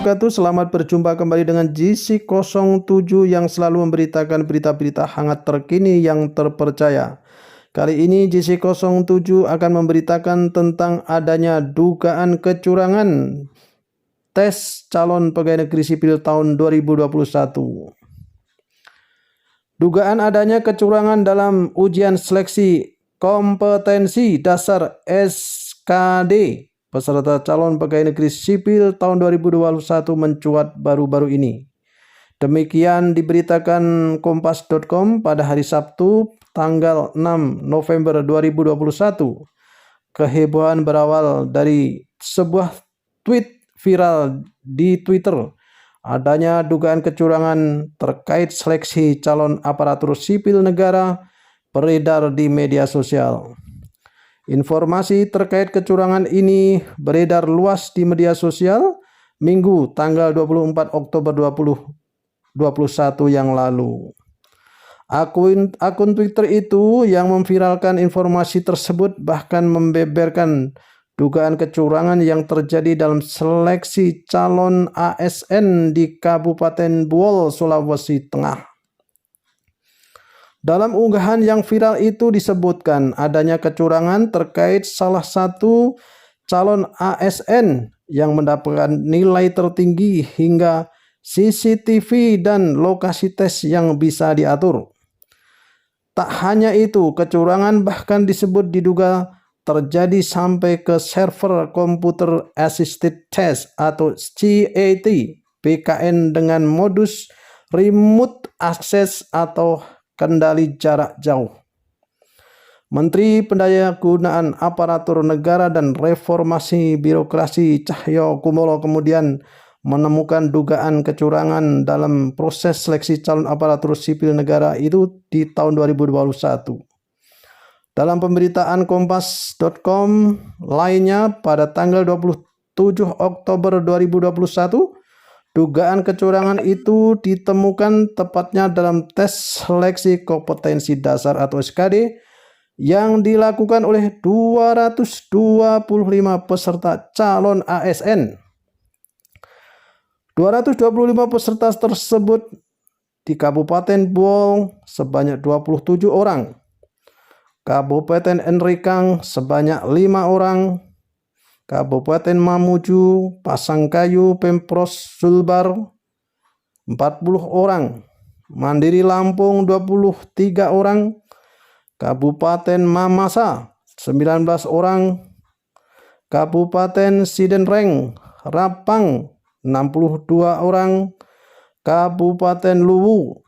wabarakatuh. Selamat berjumpa kembali dengan GC07 yang selalu memberitakan berita-berita hangat terkini yang terpercaya. Kali ini GC07 akan memberitakan tentang adanya dugaan kecurangan tes calon pegawai negeri sipil tahun 2021. Dugaan adanya kecurangan dalam ujian seleksi kompetensi dasar SKD peserta calon pegawai negeri sipil tahun 2021 mencuat baru-baru ini. Demikian diberitakan kompas.com pada hari Sabtu tanggal 6 November 2021. Kehebohan berawal dari sebuah tweet viral di Twitter. Adanya dugaan kecurangan terkait seleksi calon aparatur sipil negara beredar di media sosial. Informasi terkait kecurangan ini beredar luas di media sosial Minggu tanggal 24 Oktober 2021 yang lalu. Akun Twitter itu yang memviralkan informasi tersebut bahkan membeberkan dugaan kecurangan yang terjadi dalam seleksi calon ASN di Kabupaten Buol, Sulawesi Tengah. Dalam unggahan yang viral itu disebutkan adanya kecurangan terkait salah satu calon ASN yang mendapatkan nilai tertinggi hingga CCTV dan lokasi tes yang bisa diatur. Tak hanya itu, kecurangan bahkan disebut diduga terjadi sampai ke server Computer Assisted Test atau CAT PKN dengan modus remote access atau kendali jarak jauh. Menteri Pendayagunaan Aparatur Negara dan Reformasi Birokrasi Cahyokumolo kemudian menemukan dugaan kecurangan dalam proses seleksi calon aparatur sipil negara itu di tahun 2021. Dalam pemberitaan kompas.com lainnya pada tanggal 27 Oktober 2021, dugaan kecurangan itu ditemukan tepatnya dalam tes seleksi kompetensi dasar atau SKD yang dilakukan oleh 225 peserta calon ASN. 225 peserta tersebut di Kabupaten Buol sebanyak 27 orang, Kabupaten Enrikang sebanyak 5 orang, Kabupaten Mamuju, Pasangkayu, Pempros Sulbar 40 orang, Mandiri Lampung 23 orang, Kabupaten Mamasa 19 orang, Kabupaten Sidenreng Rapang 62 orang, Kabupaten Luwu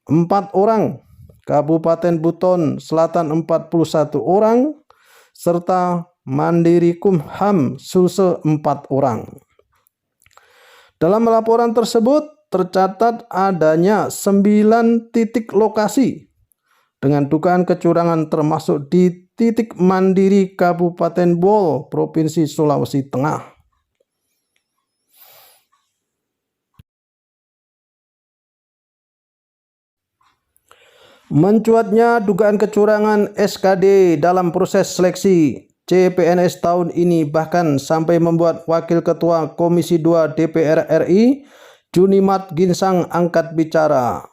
4 orang, Kabupaten Buton Selatan 41 orang, serta Mandiri Kumham Sulsel 4 orang. Dalam laporan tersebut tercatat adanya 9 titik lokasi dengan dugaan kecurangan termasuk di titik Mandiri Kabupaten Buol, Provinsi Sulawesi Tengah. Mencuatnya dugaan kecurangan SKD dalam proses seleksi CPNS tahun ini bahkan sampai membuat Wakil Ketua Komisi 2 DPR RI Junimat Ginsang angkat bicara.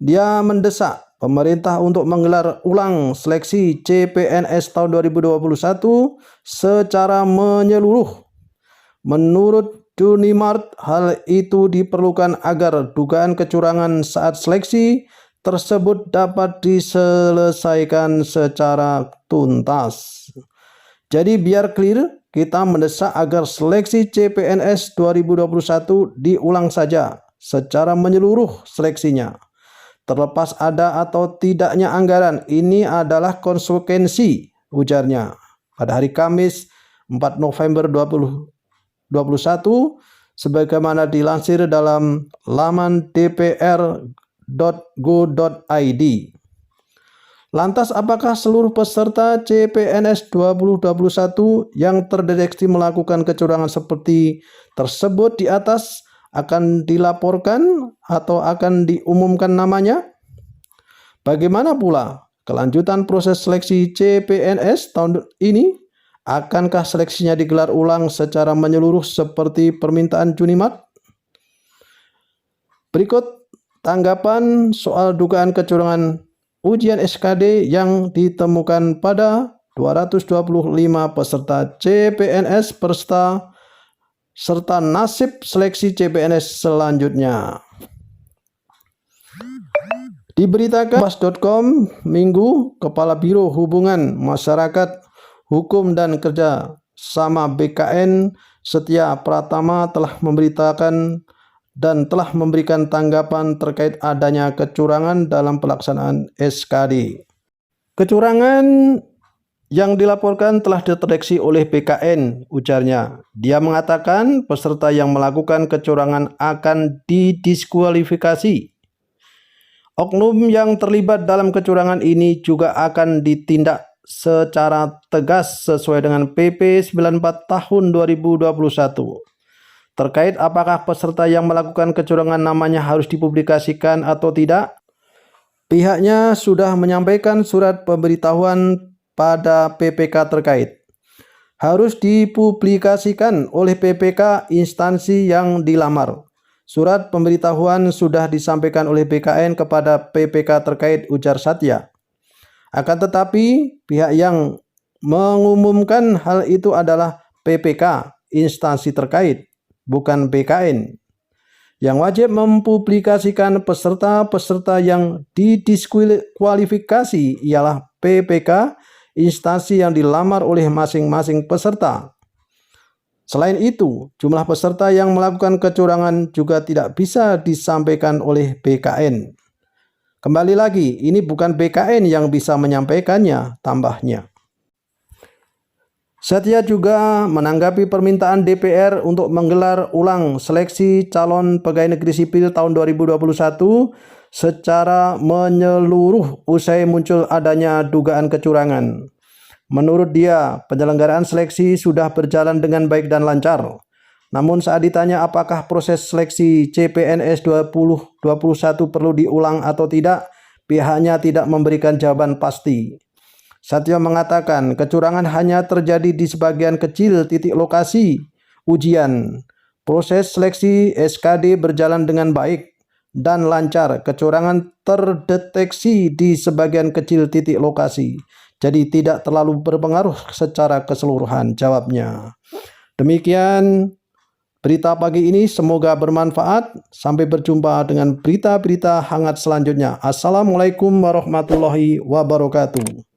Dia mendesak pemerintah untuk menggelar ulang seleksi CPNS tahun 2021 secara menyeluruh. Menurut Junimat, hal itu diperlukan agar dugaan kecurangan saat seleksi tersebut dapat diselesaikan secara tuntas. Jadi biar clear, kita mendesak agar seleksi CPNS 2021 diulang saja secara menyeluruh seleksinya. Terlepas ada atau tidaknya anggaran, ini adalah konsekuensi, ujarnya. Pada hari Kamis 4 November 2021, sebagaimana dilansir dalam laman dpr.go.id. Lantas apakah seluruh peserta CPNS 2021 yang terdeteksi melakukan kecurangan seperti tersebut di atas akan dilaporkan atau akan diumumkan namanya? Bagaimana pula kelanjutan proses seleksi CPNS tahun ini? Akankah seleksinya digelar ulang secara menyeluruh seperti permintaan Junimat? Berikut tanggapan soal dugaan kecurangan ujian SKD yang ditemukan pada 225 peserta CPNS serta nasib seleksi CPNS selanjutnya. Diberitakan Kompas.com Minggu, Kepala Biro Hubungan Masyarakat, Hukum dan Kerja sama BKN Setia Pratama telah memberitakan dan telah memberikan tanggapan terkait adanya kecurangan dalam pelaksanaan SKD. Kecurangan yang dilaporkan telah dideteksi oleh BKN, ujarnya. Dia mengatakan peserta yang melakukan kecurangan akan didiskualifikasi. Oknum yang terlibat dalam kecurangan ini juga akan ditindak secara tegas sesuai dengan PP 94 tahun 2021. Terkait apakah peserta yang melakukan kecurangan namanya harus dipublikasikan atau tidak, pihaknya sudah menyampaikan surat pemberitahuan pada PPK terkait. Harus dipublikasikan oleh PPK instansi yang dilamar. Surat pemberitahuan sudah disampaikan oleh BKN kepada PPK terkait, ujar Satya. Akan tetapi, pihak yang mengumumkan hal itu adalah PPK, instansi terkait, bukan BKN. Yang wajib mempublikasikan peserta-peserta yang didiskualifikasi ialah PPK, instansi yang dilamar oleh masing-masing peserta. Selain itu, jumlah peserta yang melakukan kecurangan juga tidak bisa disampaikan oleh BKN. Kembali lagi, ini bukan BKN yang bisa menyampaikannya, tambahnya. Satya juga menanggapi permintaan DPR untuk menggelar ulang seleksi calon pegawai negeri sipil tahun 2021 secara menyeluruh usai muncul adanya dugaan kecurangan. Menurut dia, penyelenggaraan seleksi sudah berjalan dengan baik dan lancar. Namun saat ditanya apakah proses seleksi CPNS 2021 perlu diulang atau tidak, pihaknya tidak memberikan jawaban pasti. Satya mengatakan kecurangan hanya terjadi di sebagian kecil titik lokasi ujian. Proses seleksi SKD berjalan dengan baik dan lancar. Kecurangan terdeteksi di sebagian kecil titik lokasi, jadi tidak terlalu berpengaruh secara keseluruhan, jawabnya. Demikian berita pagi ini, semoga bermanfaat. Sampai berjumpa dengan berita-berita hangat selanjutnya. Assalamualaikum warahmatullahi wabarakatuh.